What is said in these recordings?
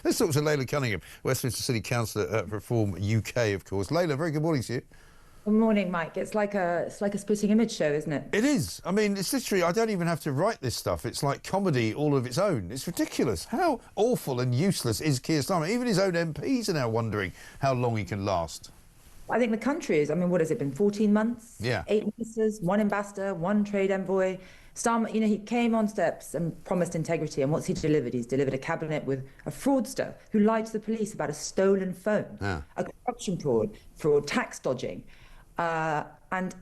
Let's talk to Laila Cunningham, Westminster City Councillor for Reform UK, of course. Laila, very good morning to you. Good morning, Mike. It's like a splitting image show, isn't it? It is. I mean, it's literally, I don't even have to write this stuff. It's like comedy all of its own. It's ridiculous. How awful and useless is Keir Starmer? Even his own MPs are now wondering how long he can last. I think the country is, I mean, what has it been, 14 months? Yeah. 8 ministers, 1 ambassador, 1 trade envoy. Starmer, you know, he came on steps and promised integrity, and what's he delivered? He's delivered a cabinet with a fraudster who lied to the police about a stolen phone, a corruption fraud, tax dodging, and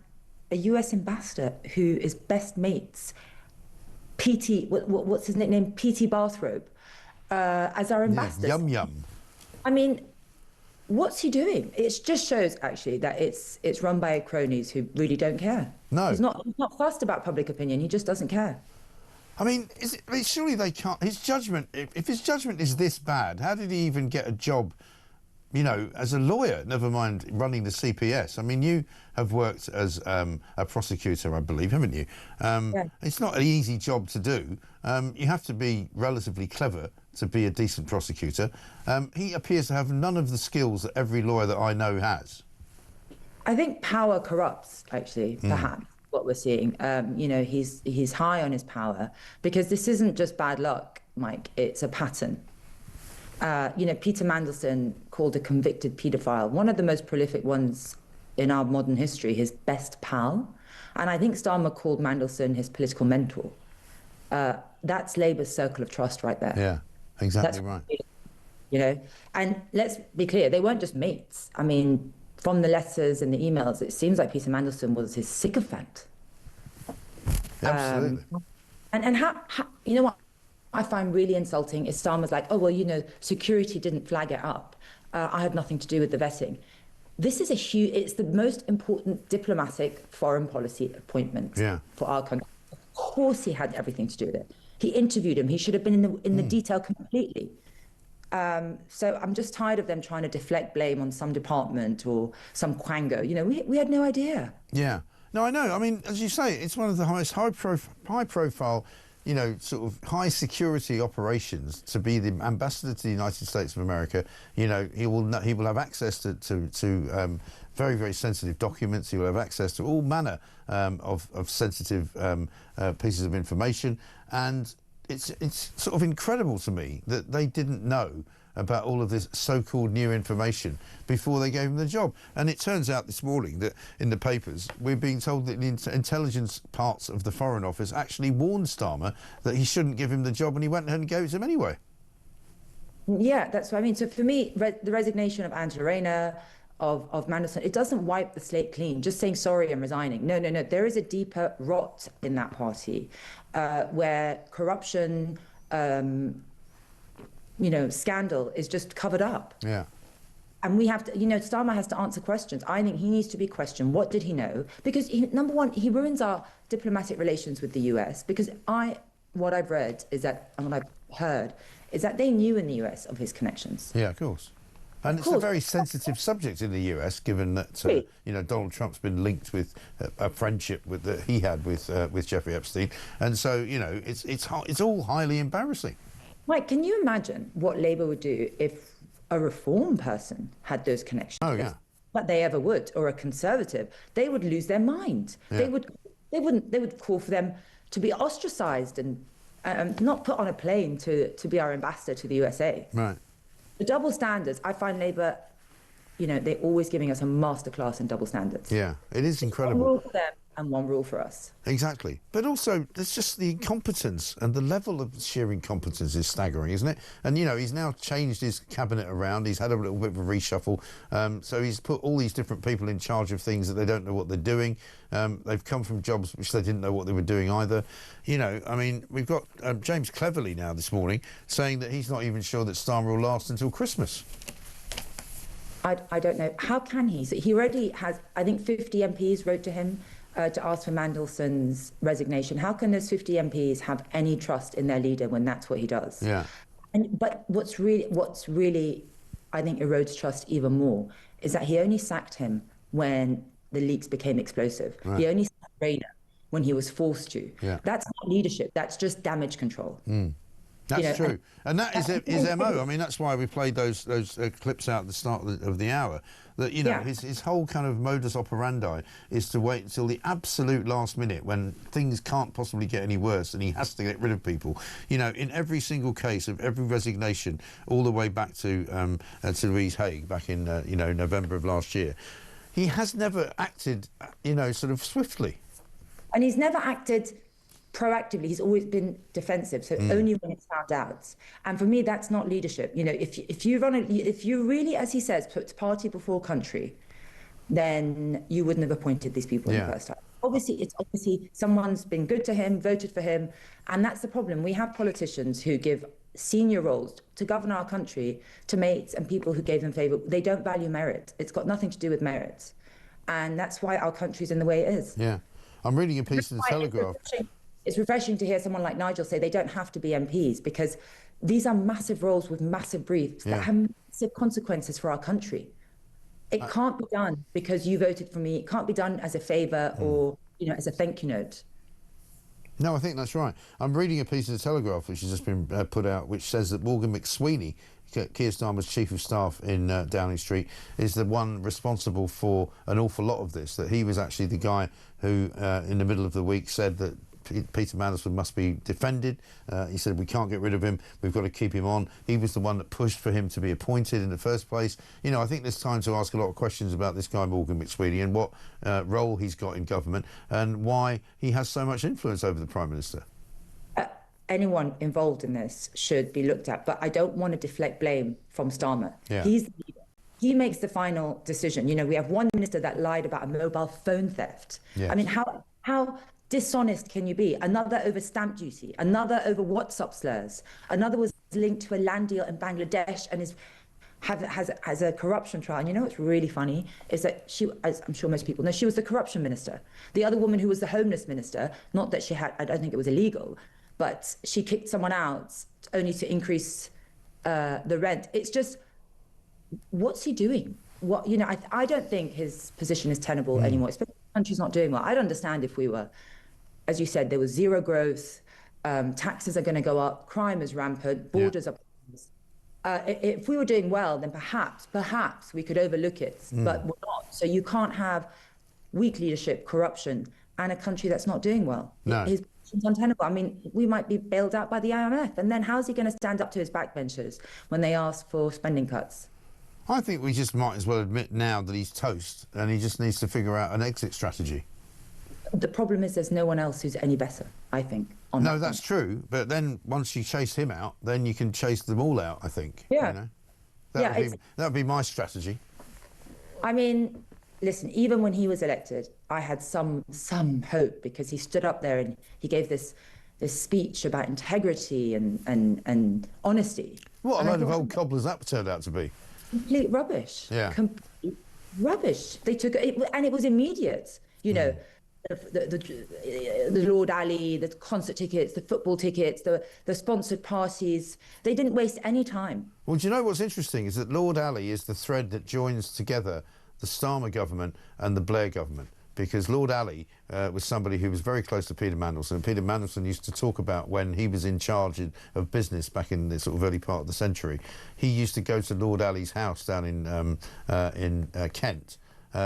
a US ambassador who is best mates, what's his nickname? PT Bathrobe, as our ambassador. Yum yum. I mean, what's he doing? It just shows, actually, that it's run by cronies who really don't care. No. He's not fussed about public opinion. He just doesn't care. I mean, surely they can't... His judgment... If his judgment is this bad, how did he even get a job, you know, as a lawyer, never mind running the CPS? I mean, you have worked as a prosecutor, I believe, haven't you? Yeah. It's not an easy job to do. You have to be relatively clever to be a decent prosecutor. He appears to have none of the skills that every lawyer that I know has. I think power corrupts, actually, perhaps, what we're seeing. You know, he's high on his power, because this isn't just bad luck, Mike, it's a pattern. You know, Peter Mandelson, called a convicted paedophile, one of the most prolific ones in our modern history, his best pal. And I think Starmer called Mandelson his political mentor. That's Labour's circle of trust right there. Yeah, exactly right. You know, and let's be clear, they weren't just mates. I mean, from the letters and the emails, it seems like Peter Mandelson was his sycophant. Absolutely. And how, you know what I find really insulting is Starmer's like, oh, well, you know, security didn't flag it up. I had nothing to do with the vetting. This is it's the most important diplomatic foreign policy appointment for our country. Of course he had everything to do with it. He interviewed him. He should have been in the detail completely. So I'm just tired of them trying to deflect blame on some department or some quango. You know, we had no idea. Yeah. No, I know. I mean, as you say, it's one of the highest high profile, you know, sort of high security operations to be the ambassador to the United States of America. You know, he will have access to very, very sensitive documents. He will have access to all manner of sensitive pieces of information, and it's sort of incredible to me that they didn't know about all of this so-called new information before they gave him the job. And it turns out this morning that in the papers we're being told that the intelligence parts of the Foreign Office actually warned Starmer that he shouldn't give him the job, and he went ahead and gave it to him anyway. Yeah, that's what I mean. So for me, the resignation of Angela Rayner, of Mandelson, it doesn't wipe the slate clean, just saying sorry and resigning. No. There is a deeper rot in that party where corruption, you know, scandal is just covered up. Yeah. And we have to, you know, Starmer has to answer questions. I think he needs to be questioned. What did he know? Because number one, he ruins our diplomatic relations with the US, because what I've read is that, and what I've heard, is that they knew in the US of his connections. Yeah, of course. And it's a very sensitive subject in the US, given that you know, Donald Trump's been linked with a friendship that he had with Jeffrey Epstein, and so you know, it's all highly embarrassing. Mike, can you imagine what Labour would do if a Reform person had those connections? Oh yeah. But they ever would, or a Conservative, they would lose their mind. Yeah. They would call for them to be ostracised and not put on a plane to be our ambassador to the USA. Right. The double standards, I find Labour, you know, they're always giving us a masterclass in double standards. Yeah, it is incredible. One rule for them and one rule for us. Exactly. But also, there's just the incompetence, and the level of sheer incompetence is staggering, isn't it? And, you know, he's now changed his cabinet around. He's had a little bit of a reshuffle. So he's put all these different people in charge of things that they don't know what they're doing. They've come from jobs which they didn't know what they were doing either. You know, I mean, we've got James Cleverly now this morning saying that he's not even sure that Starmer will last until Christmas. I don't know. How can he? So he already has, I think 50 MPs wrote to him to ask for Mandelson's resignation. How can those 50 MPs have any trust in their leader when that's what he does? Yeah. But what's really, I think, erodes trust even more is that he only sacked him when the leaks became explosive. Right. He only sacked Rayner when he was forced to. Yeah. That's not leadership. That's just damage control. That's true, and that is his MO. I mean, that's why we played those clips out at the start of the hour. That his whole kind of modus operandi is to wait until the absolute last minute when things can't possibly get any worse, and he has to get rid of people. In every single case of every resignation, all the way back to Louise Haigh back in November of last year, he has never acted sort of swiftly, and he's never acted proactively. He's always been defensive, so only when it's found out. And for me, that's not leadership. If you really, as he says, put party before country, then you wouldn't have appointed these people in the first time. Obviously someone's been good to him, voted for him, and that's the problem. We have politicians who give senior roles to govern our country to mates and people who gave them favour. They don't value merit. It's got nothing to do with merit, and that's why our country's in the way it is. Yeah, I'm reading a piece in the Telegraph. It's refreshing to hear someone like Nigel say they don't have to be MPs, because these are massive roles with massive briefs that have massive consequences for our country. It can't be done because you voted for me. It can't be done as a favour or as a thank you note. No, I think that's right. I'm reading a piece of the Telegraph which has just been put out, which says that Morgan McSweeney, Keir Starmer's chief of staff in Downing Street, is the one responsible for an awful lot of this. That he was actually the guy who, in the middle of the week, said that Peter Mandelson must be defended. He said we can't get rid of him, we've got to keep him on. He was the one that pushed for him to be appointed in the first place. I think there's time to ask a lot of questions about this guy Morgan McSweeney and what role he's got in government and why he has so much influence over the Prime Minister. Anyone involved in this should be looked at, but I don't want to deflect blame from Starmer. He's the leader. He makes the final decision. We have one minister that lied about a mobile phone theft. I mean, how dishonest can you be? Another over stamp duty, another over WhatsApp slurs, another was linked to a land deal in Bangladesh and has a corruption trial. And what's really funny is that she, as I'm sure most people know, she was the corruption minister. The other woman who was the homeless minister, not that she had, I don't think it was illegal, but she kicked someone out only to increase the rent. It's just, what's he doing? I don't think his position is tenable anymore, especially if the country's not doing well. I'd understand if we were, as you said, there was zero growth, taxes are going to go up, crime is rampant, borders are. If we were doing well, then perhaps we could overlook it, but we're not. So you can't have weak leadership, corruption, and a country that's not doing well. No. His position's untenable. I mean, we might be bailed out by the IMF, and then how's he going to stand up to his backbenchers when they ask for spending cuts? I think we just might as well admit now that he's toast and he just needs to figure out an exit strategy. The problem is there's no one else who's any better, I think. No, that's true. But then once you chase him out, then you can chase them all out, I think. Yeah. That would be my strategy. I mean, listen, even when he was elected, I had some hope because he stood up there and he gave this speech about integrity and honesty. What a load of old cobblers that turned out to be. Complete rubbish. Yeah. Complete rubbish. They took it, and it was immediate. The Lord Ali, the concert tickets, the football tickets, the sponsored parties. They didn't waste any time. Well, do you know what's interesting is that Lord Ali is the thread that joins together the Starmer government and the Blair government, because Lord Ali was somebody who was very close to Peter Mandelson. Peter Mandelson used to talk about when he was in charge of business back in the sort of early part of the century. He used to go to Lord Ali's house down in Kent,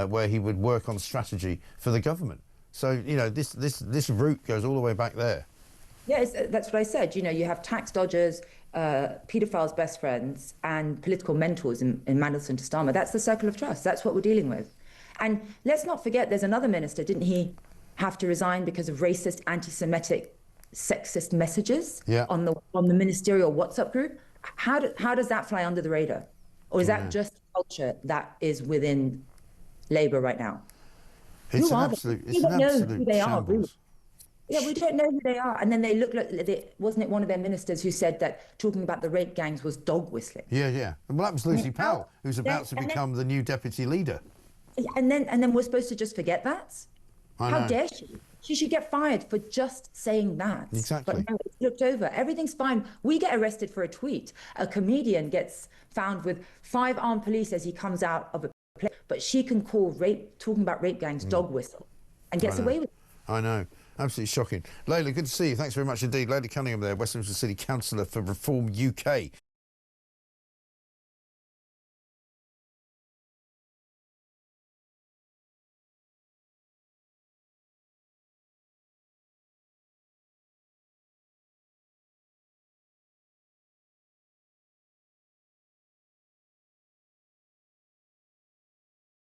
where he would work on strategy for the government. So, this route goes all the way back there. Yeah, that's what I said. You have tax dodgers, paedophiles' best friends, and political mentors in Mandelson to Starmer. That's the circle of trust. That's what we're dealing with. And let's not forget there's another minister. Didn't he have to resign because of racist, anti-Semitic, sexist messages on the ministerial WhatsApp group? How does that fly under the radar? Or is that just culture that is within Labour right now? It's an absolute shambles. Yeah, we don't know who they are. And then they look like, wasn't it one of their ministers who said that talking about the rape gangs was dog whistling? Yeah. Well, that was Lucy Powell, who's about to become the new deputy leader. And then we're supposed to just forget that? How dare she? She should get fired for just saying that. Exactly. But no, it's looked over. Everything's fine. We get arrested for a tweet. A comedian gets found with 5 armed police as he comes out of a place. But she can call talking about rape gangs dog whistle and gets away with it. I know. Absolutely shocking. Laila, good to see you. Thanks very much indeed. Laila Cunningham there, Westminster City Councillor for Reform UK.